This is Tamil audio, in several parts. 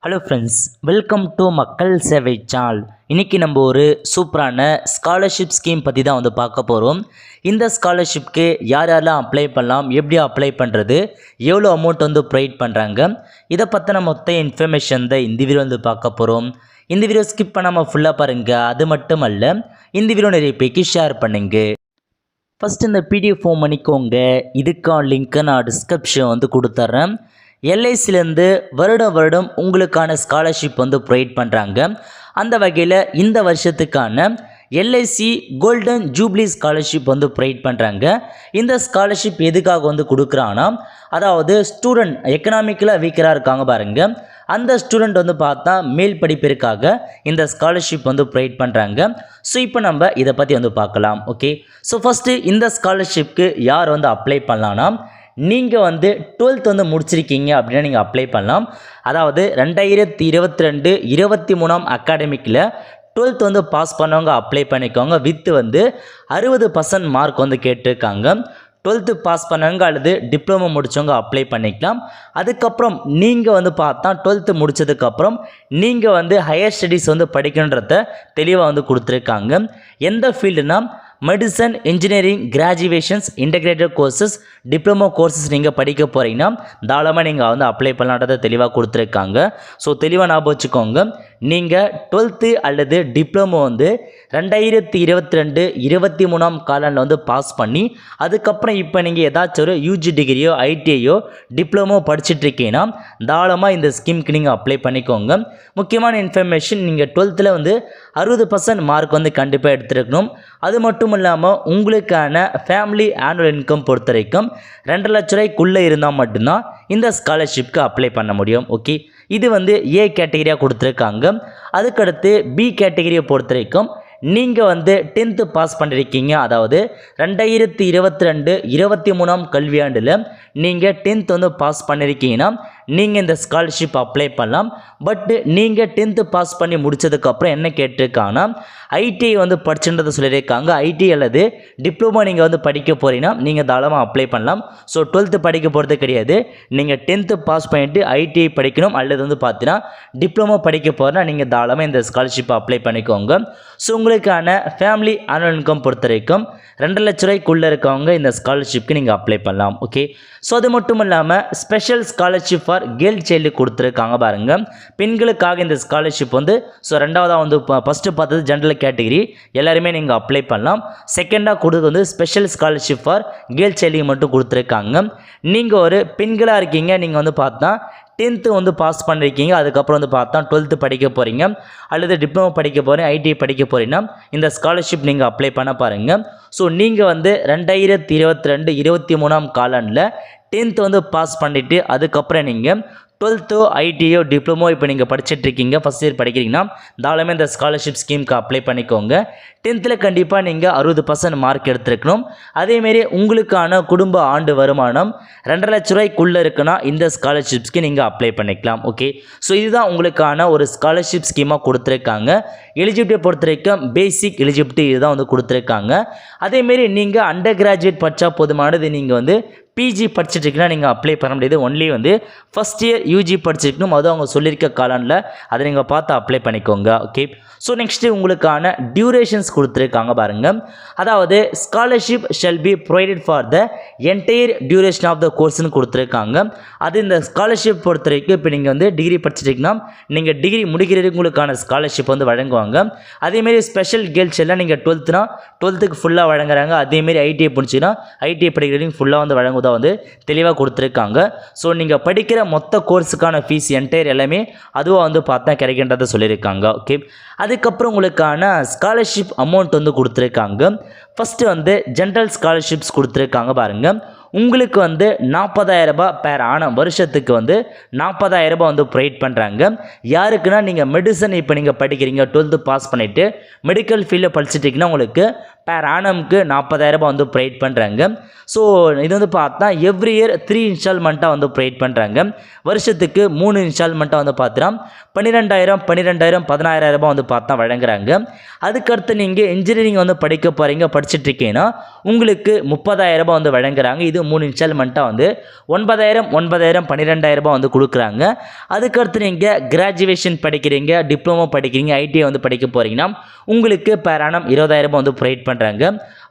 ஹலோ ஃப்ரெண்ட்ஸ், வெல்கம் டு மக்கள் சேவை சால். இன்றைக்கி நம்ம ஒரு சூப்பரான ஸ்காலர்ஷிப் ஸ்கீம் பற்றி தான் பார்க்க போகிறோம். இந்த ஸ்காலர்ஷிப்க்கு யார் யாரெல்லாம் அப்ளை பண்ணலாம், எப்படி அப்ளை பண்ணுறது, எவ்வளோ அமௌண்ட் ப்ரொவைட் பண்ணுறாங்க, இதை பற்றின மொத்த இன்ஃபர்மேஷன் தான் இந்த வீடியோ பார்க்க போகிறோம். இந்த வீடியோ ஸ்கிப் பண்ணாமல் ஃபுல்லாக பாருங்கள். அது மட்டும் அல்ல, இந்த வீடியோ நிறைய பேருக்கு ஷேர் பண்ணுங்க. ஃபஸ்ட் இந்த பிடிஎஃப் ஃபார்ம் பண்ணிக்கோங்க. இதுக்கான லிங்க்கை நான் டிஸ்கிரிப்ஷன் கொடுத்துட்றேன். எல்ஐசிலேருந்து வருடம் உங்களுக்கான ஸ்காலர்ஷிப் ப்ரொவைட் பண்ணுறாங்க. அந்த வகையில் இந்த வருஷத்துக்கான LIC golden jubilee scholarship provide பண்ணுறாங்க. இந்த ஸ்காலர்ஷிப் எதுக்காக கொடுக்குறாங்கன்னா, அதாவது ஸ்டூடெண்ட் எக்கனாமிக்கலாக வீக்கராக இருக்காங்க பாருங்கள், அந்த ஸ்டூடெண்ட் பார்த்தா மேல் படிப்பிற்காக இந்த ஸ்காலர்ஷிப் ப்ரொவைட் பண்ணுறாங்க. ஸோ இப்போ நம்ம இதை பற்றி பார்க்கலாம். ஓகே, ஸோ ஃபஸ்ட்டு இந்த ஸ்காலர்ஷிப்க்கு யார் அப்ளை பண்ணலான்னா, நீங்கள் 12th முடிச்சிருக்கீங்க அப்படின்னா நீங்கள் அப்ளை பண்ணலாம். அதாவது 2022-23 அகாடமிக்கில் 12th பாஸ் பண்ணவங்க அப்ளை பண்ணிக்கோங்க. வித் 60% மார்க் கேட்டிருக்காங்க. 12th பாஸ் பண்ணவங்க அல்லது டிப்ளமோ முடித்தவங்க அப்ளை பண்ணிக்கலாம். அதுக்கப்புறம் நீங்கள் பார்த்தா 12th முடித்ததுக்கப்புறம் நீங்கள் ஹையர் ஸ்டடீஸ் படிக்கணுன்றத தெளிவாக கொடுத்துருக்காங்க. எந்த ஃபீல்டுனா medicine, engineering, graduations, integrated courses, diploma courses நீங்கள் படிக்க போகிறீங்கன்னா தாராளமாக நீங்கள் அப்ளை பண்ணலான்றதை தெளிவாக கொடுத்துருக்காங்க. ஸோ தெளிவாக ஞாபகம் வச்சுக்கோங்க, நீங்கள் 12th அல்லது டிப்ளமோ 2022-23 காலாண்டில் பாஸ் பண்ணி அதுக்கப்புறம் இப்போ நீங்கள் ஏதாச்சும் ஒரு யூஜி டிகிரியோ ஐடிஐயோ டிப்ளமோ படிச்சுட்ருக்கீங்கன்னா தாராளமாக இந்த ஸ்கீமுக்கு நீங்கள் அப்ளை பண்ணிக்கோங்க. முக்கியமான இன்ஃபர்மேஷன், நீங்கள் 12th 60% மார்க் கண்டிப்பாக எடுத்துருக்கணும். அது மட்டும் இல்லாமல் உங்களுக்கான ஃபேமிலி ஆனுவல் இன்கம் பொறுத்த வரைக்கும் 2 லட்ச ரூபாய்க்குள்ளே இருந்தால் மட்டும்தான் இந்த ஸ்காலர்ஷிப்க்கு அப்ளை பண்ண முடியும். ஓகே, இது ஏ கேட்டகரியாக கொடுத்துருக்காங்க. அதுக்கடுத்து பி கேட்டகரியை பொறுத்த வரைக்கும் நீங்கள் 10th பாஸ் பண்ணியிருக்கீங்க. அதாவது 2022-23 கல்வியாண்டில் நீங்கள் 10th பாஸ் பண்ணியிருக்கீங்கன்னா நீங்கள் இந்த ஸ்காலர்ஷிப் அப்ளை பண்ணலாம். பட் நீங்கள் 10th பாஸ் பண்ணி முடித்ததுக்கப்புறம் என்ன கேட்டிருக்காங்கன்னா, ஐடிஐ படிச்சுன்றதை சொல்லியிருக்காங்க. ஐடிஐ அல்லது டிப்ளமோ நீங்கள் படிக்க போகிறீங்கன்னா நீங்கள் தாராளமாக அப்ளை பண்ணலாம். ஸோ 12th படிக்க போகிறது கிடையாது. நீங்கள் 10th பாஸ் பண்ணிவிட்டு ஐடிஐ படிக்கணும் அல்லது பார்த்தீங்கன்னா டிப்ளமோ படிக்க போகிறனா நீங்கள் தாராளமாக இந்த ஸ்காலர்ஷிப் அப்ளை பண்ணிக்கோங்க. ஸோ உங்களுக்கான ஃபேமிலி ஆனுவல் இன்கம் பொறுத்த வரைக்கும் 2 லட்ச ரூபாய்க்குள்ளே இருக்கவங்க இந்த ஸ்காலர்ஷிப்க்கு நீங்கள் அப்ளை பண்ணலாம். ஓகே, ஸோ அது மட்டும் இல்லாமல் special scholarship for girl child கொடுத்துருக்காங்க பாருங்கள். பெண்களுக்காக இந்த ஸ்காலர்ஷிப் ஸோ ரெண்டாவதாக ஃபஸ்ட்டு பார்த்தது ஜென்ரல் கேட்டகிரி எல்லாருமே நீங்கள் அப்ளை பண்ணலாம். செகண்டாக கொடுத்து ஸ்பெஷல் ஸ்காலர்ஷிப் ஃபார் கேர்ள் சைல்டுக்கு மட்டும் கொடுத்துருக்காங்க. நீங்கள் ஒரு பெண்களாக இருக்கீங்க, நீங்கள் பார்த்தா 10th பாஸ் பண்ணியிருக்கீங்க, அதுக்கப்புறம் பார்த்தா 12th படிக்க போகிறீங்க அல்லது டிப்ளமோ படிக்க போகிறீங்க, ஐடிஐ படிக்க போகிறீங்கன்னா இந்த ஸ்காலர்ஷிப் நீங்கள் அப்ளை பண்ண பாருங்கள். ஸோ நீங்கள் 2022-23 காலாண்டில் 10th பாஸ் பண்ணிவிட்டு அதுக்கப்புறம் நீங்கள் 12th ஐடிஐயோ டிப்ளமோ இப்போ நீங்கள் படிச்சுட்ருக்கீங்க, ஃபஸ்ட் இயர் படிக்கிறீங்கன்னா தாராளமாக இந்த ஸ்காலர்ஷிப் ஸ்கீமுக்கு அப்ளை பண்ணிக்கோங்க. 10th கண்டிப்பாக நீங்கள் 60% மார்க் எடுத்துருக்கணும். அதேமாரி உங்களுக்கான குடும்ப ஆண்டு வருமானம் 2 லட்ச ரூபாய்க்குள்ளே இருக்குன்னா இந்த ஸ்காலர்ஷிப்ஸ்க்கு நீங்கள் அப்ளை பண்ணிக்கலாம். ஓகே, ஸோ இதுதான் உங்களுக்கான ஒரு ஸ்காலர்ஷிப் ஸ்கீமாக கொடுத்துருக்காங்க. எலிஜிபிலிட்டியை பொறுத்த வரைக்கும் பேசிக் எலிஜிபிலிட்டி இதுதான் கொடுத்துருக்காங்க. அதேமாரி நீங்கள் அண்டர் கிராஜுவேட் படித்தா போதுமானது. நீங்கள் பிஜி படிச்சுட்ருக்கீங்கன்னா நீங்கள் அப்ளை பண்ண முடியாது. ஒன்லி ஃபஸ்ட் இயர் யூஜி படிச்சிருக்கணும். அதுவும் அவங்க சொல்லியிருக்க காலாண்டில் அதை நீங்கள் பார்த்து அப்ளை பண்ணிக்கோங்க. ஓகே, ஸோ நெக்ஸ்ட்டு உங்களுக்கான டியூரேஷன்ஸ் கொடுத்துருக்காங்க பாருங்கள். அதாவது scholarship shall be provided for the entire duration of the கோர்ஸ்னு கொடுத்துருக்காங்க. அது இந்த ஸ்காலர்ஷிப் பொறுத்த வரைக்கும் இப்போ நீங்கள் டிகிரி படிச்சிட்டிங்கன்னா நீங்கள் டிகிரி முடிக்கிறதுக்கு உங்களுக்கான ஸ்காலர்ஷிப் வழங்குவாங்க. அதேமாரி ஸ்பெஷல் கேர்ள்ஸ் எல்லாம் நீங்கள் 12th ஃபுல்லாக வழங்குறாங்க. அதேமாரி ஐடிஐ முடிச்சுன்னா ஐடிஐ படிக்கிறதுக்கு ஃபுல்லாக வழங்குவதாக தெளிவாக கொடுத்துருக்காங்க. ஸோ நீங்கள் படிக்கிற மொத்த கோர்ஸுக்கான ஃபீஸ் என்டையர் எல்லாமே அதுவும் பார்த்தா கிடைக்கின்றதை சொல்லியிருக்காங்க. ஓகே, அதுக்கப்புறம் உங்களுக்கான ஸ்காலர்ஷிப் அமௌண்ட் கொடுத்துருக்காங்க. ஃபஸ்ட்டு ஜென்ரல் ஸ்காலர்ஷிப்ஸ் கொடுத்துருக்காங்க பாருங்கள். உங்களுக்கு 40,000 ரூபாய் பேர் ஆனம் வருஷத்துக்கு 40,000 ரூபாய் ப்ரொவைட் பண்ணுறாங்க. யாருக்குன்னா நீங்கள் மெடிசன் இப்போ நீங்கள் படிக்கிறீங்க, 12th பாஸ் பண்ணிவிட்டு மெடிக்கல் ஃபீல்டில் படிச்சுட்டிங்கன்னா உங்களுக்கு பேர் ஆனம்க்கு 40,000 ரூபாய் வந்து ப்ரொவைட் பண்ணுறாங்க. ஸோ இது வந்து பார்த்தா எவ்ரி இயர் 3 இன்ஸ்டால்மெண்ட்டாக வந்து ப்ரொவைட் பண்ணுறாங்க. வருஷத்துக்கு 3 இன்ஸ்டால்மெண்ட்டாக வந்து பார்த்தா 12,000 16,000 ரூபாய் வந்து பார்த்தா வழங்குறாங்க. அதுக்கடுத்து நீங்கள் இன்ஜினியரிங் வந்து படிக்க போகிறீங்க, படிச்சுட்டு இருக்கீங்கன்னா உங்களுக்கு 30,000 ரூபாய் வந்து வழங்குறாங்க. இது 3 இன்ஸ்டால்மெண்ட்டாக வந்து 9,000 12,000 ரூபாய் வந்து கொடுக்குறாங்க. அதுக்கடுத்து நீங்கள் கிராஜுவேஷன் படிக்கிறீங்க, டிப்ளமோ படிக்கிறீங்க, ஐடிஐ வந்து படிக்க போகிறீங்கன்னா உங்களுக்கு பேர் ஆனம் 20,000 ரூபாய் வந்து ப்ரொவைட் பண்ணுறாங்க.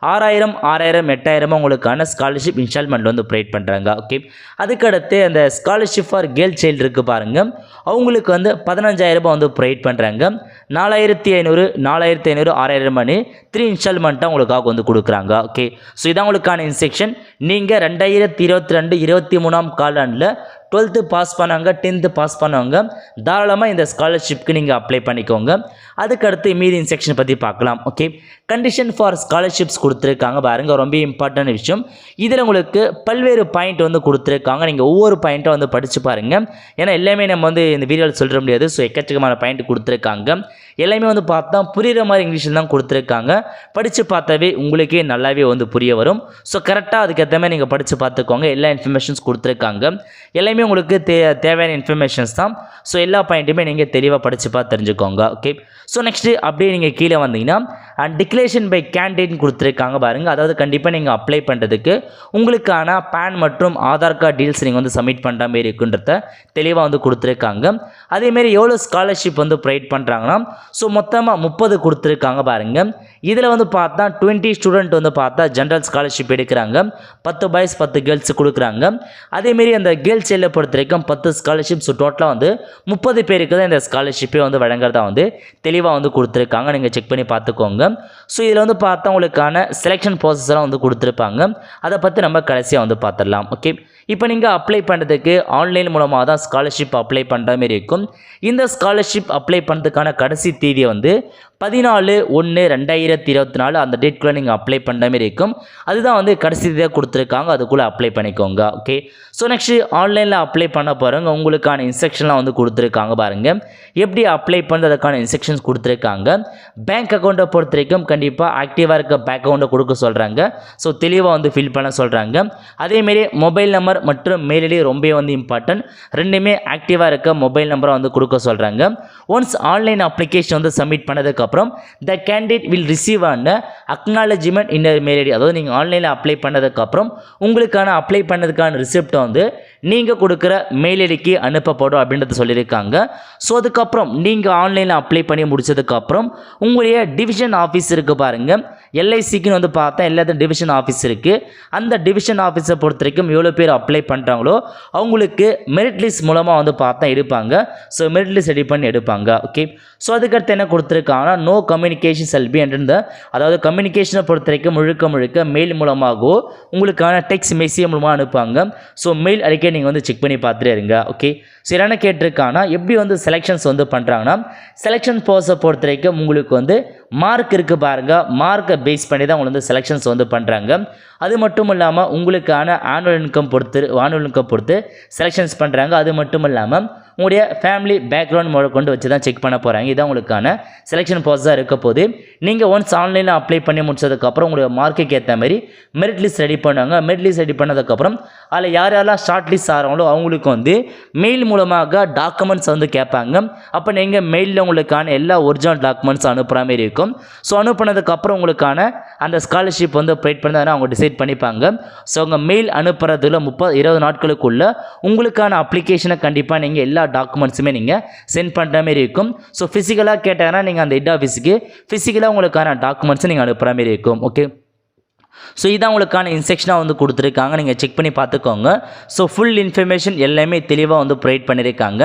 6,000 8,000 உங்களுக்கான ஸ்காலர்ஷிப் இன்ஸ்டால்மெண்ட் வந்து ப்ரொவைட் பண்ணுறாங்க. ஓகே, அதுக்கடுத்து அந்த ஸ்காலர்ஷிப் ஃபார் கேர்ள் சைல்டு இருக்குது பாருங்கள், அவங்களுக்கு வந்து 15,000 ரூபாய் வந்து ப்ரொவைட் பண்ணுறாங்க. 4,500 6,000 மணி 3 இன்ஸ்டால்மெண்ட்டாக உங்களுக்காக வந்து கொடுக்குறாங்க. ஓகே, ஸோ இதான் உங்களுக்கான இன்ஸ்ட்ரக்ஷன். நீங்கள் 2022-23 காலாண்டில் 12th பாஸ் பண்ணவங்க, 10th பாஸ் பண்ணவங்க தாராளமாக இந்த ஸ்காலர்ஷிப்க்கு நீங்கள் அப்ளை பண்ணிக்கோங்க. அதுக்கடுத்து மீதி இன்ஸ்ட்ரக்ஷன் பற்றி பார்க்கலாம். ஓகே, கண்டிஷன் ஃபார் ஸ்காலர்ஷிப்ஸ் கொடுத்துருக்காங்க பாருங்கள், ரொம்ப இம்பார்ட்டன்ட் விஷயம். இதில் உங்களுக்கு பல்வேறு பாயிண்ட் வந்து கொடுத்துருக்காங்க. நீங்கள் ஒவ்வொரு பாயிண்ட்டை வந்து படித்து பாருங்கள். ஏன்னா எல்லாமே நம்ம வந்து இந்த வீடியோவில் சொல்ல முடியாது. ஸோ எக்கச்சக்கமான பாயிண்ட் கொடுத்துருக்காங்க. எல்லாமே வந்து பார்த்தா புரிகிற மாதிரி இங்கிலீஷில் தான் கொடுத்துருக்காங்க. படித்து பார்த்தாவே உங்களுக்கே நல்லாவே வந்து புரிய வரும். ஸோ கரெக்டாக அதுக்கேற்ற மாதிரி நீங்கள் படித்து பார்த்துக்கோங்க. எல்லா இன்ஃபர்மேஷன்ஸ் கொடுத்துருக்காங்க. எல்லாமே உங்களுக்கு தேவையான இன்ஃபர்மேஷன்ஸ் தான். ஸோ எல்லா பாயிண்ட்டுமே நீங்கள் தெளிவாக படித்து பார்த்து தெரிஞ்சுக்கோங்க. ஓகே, ஸோ நெக்ஸ்ட்டு அப்படியே நீங்கள் கீழே வந்தீங்கன்னா டிக்ளரேஷன் பை கேண்டிடேட் கொடுத்துருக்காங்க பாருங்கள். அதாவது கண்டிப்பாக நீங்கள் அப்ளை பண்ணுறதுக்கு உங்களுக்கான பேன் மற்றும் ஆதார் கார்டு டீல்ஸ் நீங்கள் வந்து சப்மிட் பண்ணுற மாரி இருக்குன்றத தெளிவாக வந்து கொடுத்துருக்காங்க. அதேமாரி எவ்வளோ ஸ்காலர்ஷிப் வந்து ப்ரொவைட் பண்ணுறாங்கன்னா ஸோ மொத்தமாக 30 கொடுத்துருக்காங்க பாருங்கள். இதில் வந்து பார்த்தா 20 ஸ்டூடெண்ட் வந்து பார்த்தா ஜென்ரல் ஸ்காலர்ஷிப் எடுக்கிறாங்க. 10 பாய்ஸ் 10 கேர்ள்ஸ் கொடுக்குறாங்க. அதேமாரி அந்த கேர்ள்ஸ் சைடில் பொறுத்த வரைக்கும் 10 ஸ்காலர்ஷிப். ஸோ டோட்டலாக வந்து 30 பேருக்கு தான் இந்த ஸ்காலர்ஷிப்பே வந்து வழங்குறதா வந்து தெளிவாக வந்து கொடுத்துருக்காங்க. நீங்கள் செக் பண்ணி பார்த்துக்கோங்க. ஸோ இதில் வந்து பார்த்தா உங்களுக்கான செலெக்ஷன் ப்ராசஸ்லாம் வந்து கொடுத்துருப்பாங்க. அதை பற்றி நம்ம கடைசியாக வந்து பார்த்துடலாம். ஓகே, இப்போ நீங்கள் அப்ளை பண்ணுறதுக்கு ஆன்லைன் மூலமாக தான் ஸ்காலர்ஷிப் அப்ளை பண்ணுற மாதிரி இருக்கும். இந்த ஸ்காலர்ஷிப் அப்ளை பண்ணுறதுக்கான கடைசி தேதியை வந்து 14/1/2024 அந்த டேட்குள்ளே நீங்கள் அப்ளை பண்ணுற மாதிரி இருக்கும். அதுதான் வந்து கடைசி தேதியாக கொடுத்துருக்காங்க. அதுக்குள்ளே அப்ளை பண்ணிக்கோங்க. ஓகே, ஸோ நெக்ஸ்ட்டு ஆன்லைனில் அப்ளை பண்ண போகிறவங்க உங்களுக்கான இன்ஸ்ட்ரக்ஷன்லாம் வந்து கொடுத்துருக்காங்க பாருங்கள். எப்படி அப்ளை பண்ணுறதுக்கான இன்ஸ்ட்ரக்ஷன்ஸ் கொடுத்துருக்காங்க. பேங்க் அக்கௌண்ட்டை பொறுத்த வரைக்கும் கண்டிப்பாக ஆக்டிவாக இருக்க பேங்க் அக்கௌண்ட்டை கொடுக்க சொல்கிறாங்க. ஸோ தெளிவாக வந்து ஃபில் பண்ண சொல்கிறாங்க. அதேமாரி மொபைல் நம்பர் மற்றும் மெயில் ஐடி ரொம்ப வந்து இம்பார்ட்டன்ட். ரெண்டுமே ஆக்டிவாக இருக்க மொபைல் நம்பரை வந்து கொடுக்க சொல்கிறாங்க. ஒன்ஸ் ஆன்லைன் அப்ளிகேஷன் வந்து சப்மிட் பண்ணதுக்கப்புறம் the candidate will receive an acknowledgement in their mail ID. அதாவது நீங்கள் ஆன்லைனில் அப்ளை பண்ணதுக்கப்புறம் உங்களுக்கான அப்ளை பண்ணதுக்கான ரிசிப்டை வந்து நீங்கள் கொடுக்குற மெயில் ஐடிக்கு அனுப்பப்படும் அப்படின்றத சொல்லியிருக்காங்க. ஸோ அதுக்கப்புறம் நீங்கள் ஆன்லைனில் அப்ளை பண்ணி முடிச்சதுக்கப்புறம் உங்களுடைய டிவிஷன் ஆஃபீஸ் இருக்குது பாருங்கள். எல்ஐசிக்குன்னு வந்து பார்த்தா எல்லாத்தையும் டிவிஷன் ஆஃபீஸ் இருக்குது. அந்த டிவிஷன் ஆஃபீஸை பொறுத்த வரைக்கும் எவ்வளோ பேர் அப்ளை பண்ணுறாங்களோ அவங்களுக்கு மெரிட் லிஸ்ட் மூலமாக வந்து பார்த்தா எடுப்பாங்க. ஸோ மெரிட் லிஸ்ட் ரெடி பண்ணி எடுப்பாங்க. ஓகே, ஸோ அதுக்கடுத்து என்ன கொடுத்துருக்காங்கன்னா நோ கம்யூனிகேஷன் செல் பி என்ற, அதாவது கம்யூனிகேஷனை பொறுத்த வரைக்கும் முழுக்க மெயில் மூலமாகவோ உங்களுக்கான டெக்ஸ்ட் மெசேஜ் மூலமாக அனுப்பாங்க. ஸோ மெயில் அறிக்கை நீங்கள் வந்து செக் பண்ணி பார்த்துட்டே இருங்க. ஓகே, சரி என்ன கேட்டிருக்காங்கன்னா எப்படி வந்து செலெக்ஷன்ஸ் வந்து பண்ணுறாங்கன்னா செலெக்ஷன் ப்ராசஸை பொறுத்த வரைக்கும் உங்களுக்கு வந்து மார்க் இருக்குது பாருங்கள். மார்க்கை பேஸ் பண்ணி தான் உங்களுக்கு வந்து செலெக்ஷன்ஸ் வந்து பண்ணுறாங்க. அது மட்டும் இல்லாமல் உங்களுக்கான ஆனுவல் இன்கம் பொறுத்து செலெக்ஷன்ஸ் பண்ணுறாங்க. அது மட்டும் இல்லாமல் உங்களுடைய ஃபேமிலி பேக்ரவுண்ட் கொண்டு வச்சு தான் செக் பண்ண போகிறாங்க. இதான் உங்களுக்கான செலெக்ஷன் ப்ராசஸாக இருக்க போது. நீங்கள் ஒன்ஸ் ஆன்லைனில் அப்ளை பண்ணி முடிச்சதுக்கப்புறம் உங்களுடைய மார்க்குக்கு ஏற்ற மாதிரி மெரிட் லிஸ்ட் ரெடி பண்ணுவாங்க. மெரிட் லிஸ்ட் ரெடி பண்ணதுக்கப்புறம் அதில் யாரெல்லாம் ஷார்ட் லிஸ்ட் ஆகிறாங்களோ அவங்களுக்கு வந்து மெயில் மூலமாக டாக்குமெண்ட்ஸ் வந்து கேட்பாங்க. அப்போ நீங்கள் மெயிலில் உங்களுக்கான எல்லா ஒரிஜினல் டாக்குமெண்ட்ஸ் அனுப்புகிற மாதிரி இருக்கும். ஸோ அனுப்புனதுக்கப்புறம் உங்களுக்கான அந்த ஸ்காலர்ஷிப் வந்து ப்ரொவைட் பண்ணி அவங்க டிசைட் பண்ணிப்பாங்க. ஸோ உங்கள் மெயில் அனுப்புறதுல 20 நாட்களுக்குள்ள உங்களுக்கான அப்ளிகேஷனை கண்டிப்பாக நீங்கள் எல்லா டாக்குமெண்ட்ஸுமே நீங்கள் சென்ட் பண்ணுற மாதிரி இருக்கும். ஸோ ஃபிசிக்கலாக கேட்டாங்கன்னா நீங்கள் அந்த ஹெட் ஆஃபீஸுக்கு ஃபிசிக்கலாக உங்களுக்கான டாக்குமெண்ட்ஸை நீங்கள் அனுப்புகிற மாதிரி இருக்கும். ஓகே, ஸோ இதான் உங்களுக்கான இன்ஸ்ட்ரக்ஷனாக வந்து கொடுத்துருக்காங்க. நீங்கள் செக் பண்ணி பார்த்துக்கோங்க. ஸோ ஃபுல் இன்ஃபர்மேஷன் எல்லாமே தெளிவாக வந்து ப்ரொவைட் பண்ணியிருக்காங்க.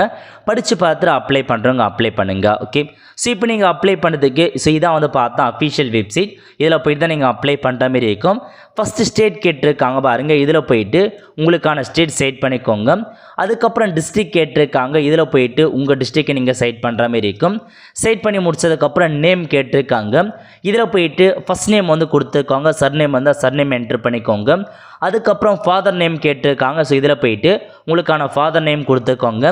படித்து பார்த்துட்டு அப்ளை பண்ணுறவங்க அப்ளை பண்ணுங்கள். ஓகே, ஸோ இப்போ நீங்கள் அப்ளை பண்ணுறதுக்கு ஸோ இதான் வந்து பார்த்தா அஃபிஷியல் வெப்சைட். இதில் போய்ட்டு தான் நீங்கள் அப்ளை பண்ணுற மாதிரி இருக்கும். ஃபஸ்ட்டு ஸ்டேட் கேட்டிருக்காங்க பாருங்கள். இதில் போயிட்டு உங்களுக்கான ஸ்டேட் செட் பண்ணிக்கோங்க. அதுக்கப்புறம் டிஸ்ட்ரிக்ட் கேட்டிருக்காங்க. இதில் போயிட்டு உங்கள் டிஸ்ட்ரிக்டை நீங்கள் செட் பண்ணுற மாதிரி இருக்கும். செட் பண்ணி முடிச்சதுக்கப்புறம் நேம் கேட்டிருக்காங்க. இதில் போயிட்டு ஃபஸ்ட் நேம் வந்து கொடுத்துருக்காங்க. சர்நேம் வந்து சர்நேம் என்ட்ரு பண்ணிக்கோங்க. அதுக்கப்புறம் ஃபாதர் நேம் கேட்டிருக்காங்க. ஸோ இதில் போயிட்டு உங்களுக்கான ஃபாதர் நேம் கொடுத்துக்கோங்க.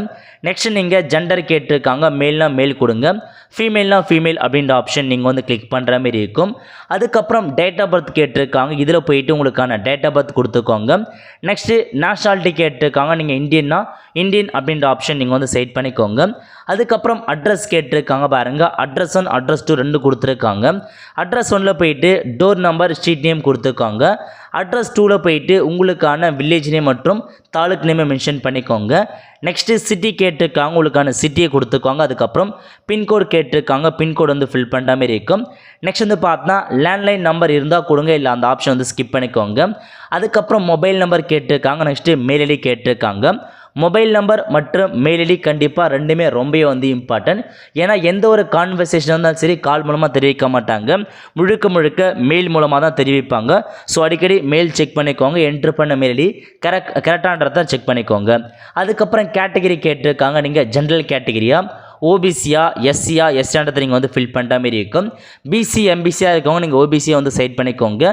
நெக்ஸ்ட் நீங்கள் ஜெண்டர் கேட்டிருக்காங்க. மேல்னா மேல் கொடுங்க, ஃபீமேல்னா ஃபீமேல் அப்படின்ற ஆப்ஷன் நீங்கள் வந்து கிளிக் பண்ணுற மாதிரி இருக்கும். அதுக்கப்புறம் டேட் ஆஃப் பர்த் கேட்டிருக்காங்க. இதில் போயிட்டு உங்களுக்கான டேட் ஆஃப் பர்த் கொடுத்துக்கோங்க. நெக்ஸ்ட்டு நேஷ்னாலிட்டி கேட்டிருக்காங்க. நீங்கள் இந்தியன்னா இந்தியன் அப்படின்ற ஆப்ஷன் நீங்கள் வந்து செட் பண்ணிக்கோங்க. அதுக்கப்புறம் அட்ரஸ் கேட்டிருக்காங்க பாருங்கள். அட்ரஸ் 1 அட்ரஸ் 2 2 கொடுத்துருக்காங்க. அட்ரஸ் 1ல் போயிட்டு டோர் நம்பர் ஸ்ட்ரீட் நேம் கொடுத்துருக்காங்க. அட்ரஸ் 2ல் போயிட்டு உங்களுக்கான வில்லேஜ் நேம் மற்றும் தாலுக் நேமை மென்ஷன் பண்ணிக்கோங்க. நெக்ஸ்ட்டு சிட்டி கேட்டிருக்காங்க. உங்களுக்கான சிட்டியை கொடுத்துக்கோங்க. அதுக்கப்புறம் பின்கோடு கேட்டிருக்காங்க. பின்கோடு வந்து ஃபில் பண்ணுற மாதிரி இருக்கும். நெக்ஸ்ட் வந்து பார்த்தா லேண்ட்லைன் நம்பர் இருந்தால் கொடுங்க, இல்லை அந்த ஆப்ஷன் வந்து ஸ்கிப் பண்ணிக்கோங்க. அதுக்கப்புறம் மொபைல் நம்பர் கேட்டிருக்காங்க. நெக்ஸ்ட்டு மெயில் ஐடி கேட்டிருக்காங்க. மொபைல் நம்பர் மற்றும் மெயில் ஐடி கண்டிப்பாக ரெண்டுமே ரொம்ப வந்து இம்பார்ட்டன்ட். ஏன்னா எந்த ஒரு கான்வர்சேஷன் இருந்தாலும் சரி கால் மூலமாக தெரிவிக்க மாட்டாங்க, முழுக்க மெயில் மூலமாக தான் தெரிவிப்பாங்க. ஸோ அடிக்கடி மெயில் செக் பண்ணிக்கோங்க. என்ட்ரு பண்ண மெயில் ஐடி கரெக்டான்றதை செக் பண்ணிக்கோங்க. அதுக்கப்புறம் கேட்டகிரி கேட்டிருக்காங்க. நீங்கள் ஜென்ரல் கேட்டகிரியா, ஓபிசியா, எஸ்சியா, எஸ்சியான்றதை நீங்கள் வந்து ஃபில் பண்ணுற மாதிரி இருக்கும். பிசி எம்பிசியாக இருக்கவங்க நீங்கள் ஓபிசியை வந்து செட் பண்ணிக்கோங்க.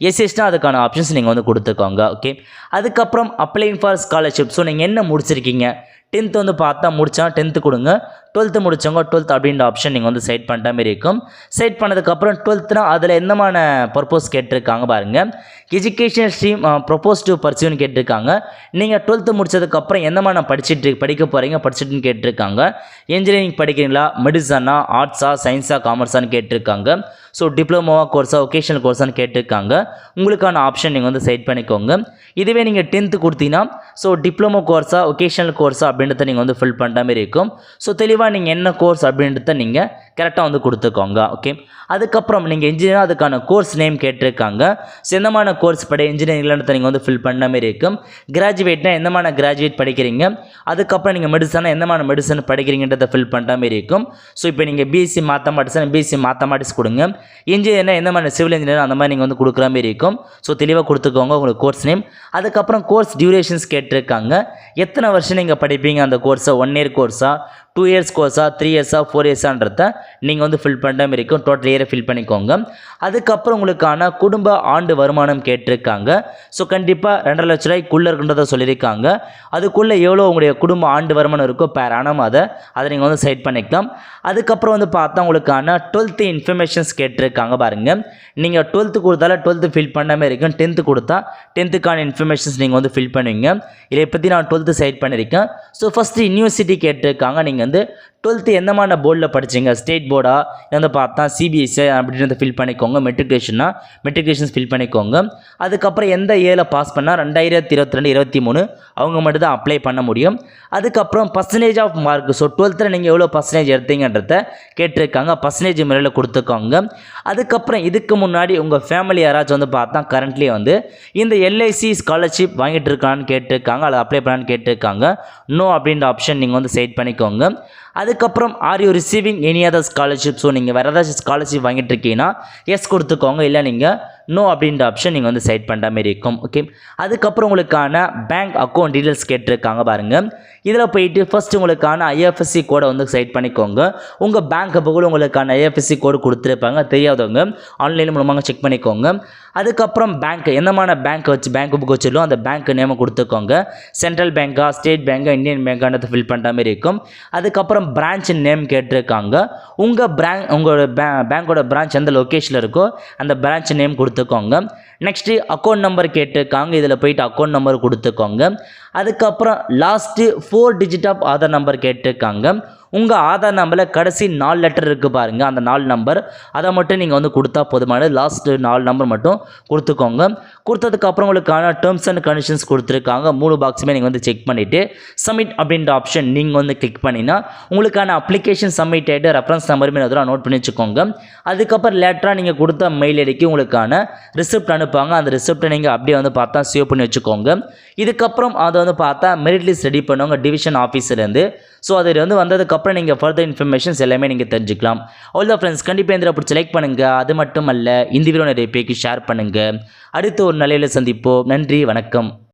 எஸ்சிஎஸ்னால் அதுக்கான ஆப்ஷன்ஸ் நீங்கள் வந்து கொடுத்துக்கோங்க. ஓகே. அதுக்கப்புறம் அப்ளைங் ஃபார் ஸ்காலர்ஷிப். ஸோ நீங்கள் என்ன முடிச்சிருக்கீங்க? 10th வந்து பார்த்தா முடித்தா 10th கொடுங்க, 12th முடித்தவங்க 12th அப்படின்ற ஆப்ஷன் நீங்கள் வந்து செட் பண்ணுற மாதிரி இருக்கும். செட் பண்ணதுக்கப்புறம் 12th அதில் என்னமான பர்பஸ் கேட்டிருக்காங்க பாருங்கள். எஜுகேஷன் ஸ்ட்ரீம் ப்ரொப்போஸ் டு பர்சியூன்னு கேட்டிருக்காங்க. நீங்கள் 12th முடிச்சதுக்கப்புறம் என்னமான படிக்க போகிறீங்க படிச்சுட்டுன்னு கேட்டிருக்காங்க. இன்ஜினியரிங் படிக்கிறீங்களா, மெடிசனா, ஆர்ட்ஸா, சயின்ஸா, காமர்ஸான்னு கேட்டிருக்காங்க. ஸோ டிப்ளமோவா கோர்ஸா, ஒகேஷனல் கோர்ஸான்னு கேட்டிருக்காங்க. உங்களுக்கான ஆப்ஷன் நீங்கள் வந்து செட் பண்ணிக்கோங்க. இதுவே நீங்கள் 10th கொடுத்தீங்கன்னா ஸோ டிப்ளமோ கோர்ஸா, ஒகேஷனல் கோர்ஸா அப்படின்றத நீங்கள் வந்து ஃபில் பண்ணுற மாதிரி இருக்கும். ஸோ தெளிவாக நீங்கள் என்ன கோர்ஸ் அப்படின்றத நீங்கள் கரெக்டாக வந்து கொடுத்துக்கோங்க. ஓகே. அதுக்கப்புறம் நீங்கள் இன்ஜினியராக அதுக்கான கோர்ஸ் நேம் கேட்டிருக்காங்க. ஸோ எந்தமான கோர்ஸ் இன்ஜினியரிங்லன்றத நீங்கள் வந்து ஃபில் பண்ண மாதிரி இருக்கும். கிராஜுவேட்னா எந்தமான கிராஜுவேட் படிக்கிறீங்க, அதுக்கப்புறம் நீங்கள் மெடிசனா எந்தமான மெடிசன் படிக்கிறீங்கன்றதை ஃபில் பண்ணுற மாதிரி இருக்கும். ஸோ இப்போ நீங்கள் பிஎஸ்சி மேத்தமெட்டிக்ஸ் கொடுங்க. இன்ஜினியர்னா எந்தமான சிவில் இன்ஜினியர் அந்த மாதிரி நீங்கள் வந்து கொடுக்குற மாதிரி இருக்கும். ஸோ தெளிவாக கொடுத்துக்கோங்க உங்களுக்கு கோர்ஸ் நேம். அதுக்கப்புறம் கோர்ஸ் டியூரேஷன்ஸ் கேட்டிருக்காங்க. எத்தனை வருஷம் நீங்கள் படிப்பீங்க அந்த கோர்ஸை, 1 இயர் கோர்ஸா, 2 இயர்ஸ் கோர்ஸா, 3 இயர்ஸா, 4 இயர்ஸான்றத நீங்கள் வந்து ஃபில் பண்ணுற மாதிரி இருக்கும். டோட்டல் இயரை ஃபில் பண்ணிக்கோங்க. அதுக்கப்புறம் உங்களுக்கான குடும்ப ஆண்டு வருமானம் கேட்டிருக்காங்க. ஸோ கண்டிப்பாக 2.5 லட்ச ரூபாய்க்குள்ளே இருக்குன்றதை சொல்லியிருக்காங்க. அதுக்குள்ளே எவ்வளோ உங்களுடைய குடும்ப ஆண்டு வருமானம் இருக்கோ பேர் ஆனம் அதை நீங்கள் வந்து செட் பண்ணிக்கலாம். அதுக்கப்புறம் வந்து பார்த்தா உங்களுக்கான 12th இன்ஃபர்மேஷன்ஸ் கேட்டிருக்காங்க பாருங்கள். நீங்கள் 12th கொடுத்தாலும் 12th ஃபில் பண்ண மாதிரி இருக்கும். 10th கொடுத்தா 10th இன்ஃபர்மேஷன்ஸ் நீங்கள் வந்து ஃபில் பண்ணுவீங்க. இதை பற்றி நான் 12th செட் பண்ணியிருக்கேன். ஸோ ஃபஸ்ட்டு யூனிவர்சிட்டி கேட்டிருக்காங்க. நீங்கள் வந்து 12th எந்தமான போர்டில் படிச்சிங்க, ஸ்டேட் போர்டா வந்து பார்த்தா சிபிஎஸ்சி அப்படின்றத ஃபில் பண்ணிக்கோங்க. மெட்ரிகுலேஷன்ஸ் ஃபில் பண்ணிக்கோங்க. அதுக்கப்புறம் எந்த இயரில் பாஸ் பண்ணால் 2022 23 அவங்க மட்டும் தான் அப்ளை பண்ண முடியும். அதுக்கப்புறம் percentage of mark. So 12th நீங்கள் எவ்வளோ பர்சன்டேஜ் எடுத்தீங்கன்றத கேட்டிருக்காங்க. பர்சன்டேஜ் முறையில் கொடுத்துக்கோங்க. அதுக்கப்புறம் இதுக்கு முன்னாடி உங்கள் ஃபேமிலி யாராச்சும் வந்து பார்த்தா கரண்ட்லி வந்து இந்த எல்ஐசி ஸ்காலர்ஷிப் வாங்கிட்டு இருக்கான்னு கேட்டிருக்காங்க, அதை அப்ளை பண்ணான்னு கேட்டிருக்காங்க. நோ அப்படின்ற ஆப்ஷன் நீங்கள் வந்து செட் பண்ணிக்கோங்க. அதுக்கப்புறம் are you receiving any other scholarship. So நீங்கள் வேறு ஏதாச்சும் ஸ்காலர்ஷிப் வாங்கிட்டு இருக்கீங்கன்னா எஸ் கொடுத்துக்கோங்க, இல்லை நீங்கள் நோ அப்படின்ற ஆப்ஷன் நீங்கள் வந்து செட் பண்ணுற மாதிரி இருக்கும். ஓகே. அதுக்கப்புறம் உங்களுக்கான பேங்க் அக்கௌண்ட் டீட்டெயில்ஸ் கேட்டிருக்காங்க பாருங்கள். இதில் போயிட்டு ஃபஸ்ட்டு உங்களுக்கான ஐஎஃப்எஸ்சி கோடை வந்து செட் பண்ணிக்கோங்க. உங்கள் பேங்க் புக்கில் உங்களுக்கான ஐஎஃப்எஸ்சி கோடு கொடுத்துருப்பாங்க, தெரியாதவங்க ஆன்லைன் மூலமாக செக் பண்ணிக்கோங்க. அதுக்கப்புறம் பேங்க் எந்தமான பேங்க் புக் வச்சிடலும் அந்த பேங்க் நேமை கொடுத்துக்கோங்க. சென்ட்ரல் பேங்க்கா, ஸ்டேட் பேங்க்கா, இந்தியன் பேங்க்கானதை ஃபில் பண்ணுற மாதிரி இருக்கும். அதுக்கப்புறம் பிரான்ச் நேம் கேட்டிருக்காங்க. உங்களோட பேங்க்கோட பிரான்ச் எந்த லொக்கேஷனில் இருக்கோ அந்த பிரான்ச் நேம் கொடுத்துக்கோங்க. நெக்ஸ்ட்டு அக்கௌண்ட் நம்பர் கேட்டிருக்காங்க. இதில் போயிட்டு அக்கௌண்ட் நம்பர் கொடுத்துக்கோங்க. அதுக்கப்புறம் last 4 digit of Aadhaar number கேட்டிருக்காங்க. உங்கள் ஆதார் நம்பரில் கடைசி 4 லெட்டர் இருக்குது பாருங்கள், அந்த 4 நம்பர் அதை மட்டும் நீங்கள் வந்து கொடுத்தா போதுமானது. லாஸ்ட்டு 4 நம்பர் மட்டும் கொடுத்துக்கோங்க. கொடுத்ததுக்கப்புறம் உங்களுக்கான டேர்ம்ஸ் அண்ட் கண்டிஷன்ஸ் கொடுத்துருக்காங்க. 3 பாக்ஸுமே நீங்கள் வந்து செக் பண்ணிவிட்டு சப்மிட் அப்படின்ற ஆப்ஷன் நீங்கள் வந்து கிளிக் பண்ணினா உங்களுக்கான அப்ளிகேஷன் சப்மிட் ஆகிட்டு ரெஃபரன்ஸ் நம்பருமே அதெல்லாம் நோட் பண்ணி வச்சுக்கோங்க. அதுக்கப்புறம் லேட்டராக நீங்கள் கொடுத்த மெயில் ஐடிக்கு உங்களுக்கான ரிசிப்ட் அனுப்புவாங்க. அந்த ரிசிப்ட்டை நீங்கள் அப்படியே வந்து பார்த்தா சேவ் பண்ணி வச்சுக்கோங்க. இதுக்கப்புறம் அதை வந்து பார்த்தா மெரிட் லிஸ்ட் ரெடி பண்ணுவாங்க டிவிஷன் ஆஃபீஸ்லேருந்து. ஸோ அது வந்து வந்ததுக்கப்புறம் நீங்கள் ஃபர்தர் இன்ஃபர்மேஷன்ஸ் எல்லாமே நீங்கள் தெரிஞ்சுக்கலாம். அவ்வளோ ஃப்ரெண்ட்ஸ், கண்டிப்பாக இந்த பிடிச்சி லைக் பண்ணுங்கள். அது மட்டும் அல்ல, இந்த வீடியோ நிறைய பேருக்கு ஷேர் பண்ணுங்கள். அடுத்து ஒரு நிலையில் சந்திப்போம். நன்றி, வணக்கம்.